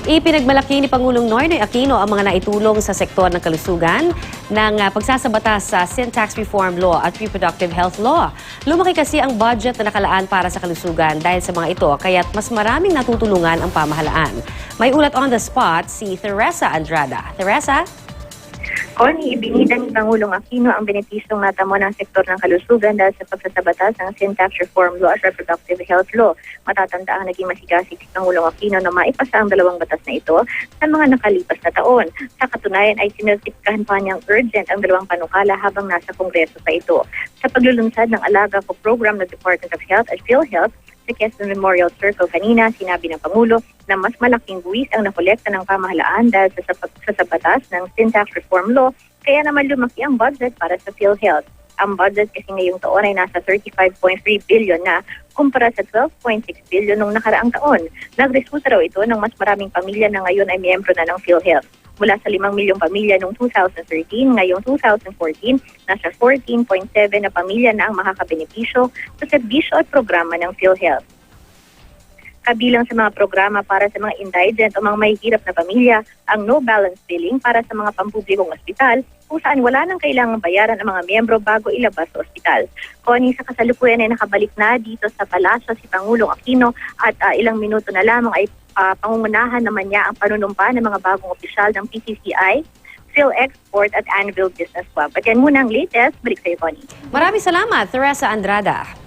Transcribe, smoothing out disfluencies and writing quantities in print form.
Ipinagmalaki ni Pangulong Noynoy Aquino ang mga naitulong sa sektor ng kalusugan ng pagsasabatas sa Sin Tax Reform Law at Reproductive Health Law. Lumaki kasi ang budget na nakalaan para sa kalusugan dahil sa mga ito, kaya't mas maraming natutulungan ang pamahalaan. May ulat on the spot si Teresa Andrada. Teresa? Connie, ibinida ni Pangulong Aquino ang benepisyong natamo ng sektor ng kalusugan dahil sa pagsasabatas ng Sin Tax Reform Law at Reproductive Health Law. Matatanda ang naging masigasig si Pangulong Aquino na maipasa ang dalawang batas na ito sa mga nakalipas na taon. Sa katunayan ay sinusipkahan pa niyang urgent ang dalawang panukala habang nasa Kongreso pa ito. Sa paglulunsad ng Alaga Ko program ng Department of Health at PhilHealth, sa Quezon Memorial Circle kanina, sinabi ng Pangulo na mas malaking buwis ang nakolekta ng pamahalaan dahil sa batas ng Sin Tax Reform Law, kaya naman lumaki ang budget para sa PhilHealth. Ang budget kasi ngayong taon ay nasa 35.3 billion na kumpara sa 12.6 billion noong nakaraang taon. Nagresulta raw ito ng mas maraming pamilya na ngayon ay miyembro na ng PhilHealth. Mula sa 5 milyong pamilya noong 2013, ngayong 2014, nasa 14.7 na pamilya na ang makakabenepisyo sa serbisyo at programa ng PhilHealth. Kabilang sa mga programa para sa mga indigent o mga mahihirap na pamilya, ang no balance billing para sa mga pampublikong ospital kung saan wala nang kailangang bayaran ang mga miyembro bago ilabas sa ospital. Connie, sa kasalukuyan ay nakabalik na dito sa palasyo si Pangulong Aquino at ilang minuto na lamang ay pangungunahan naman niya ang panunumpa ng mga bagong opisyal ng PCCI, PhilExport at Anvil Business Club. At yan muna ang latest. Balik sa iyo, Connie. Maraming salamat, Teresa Andrada.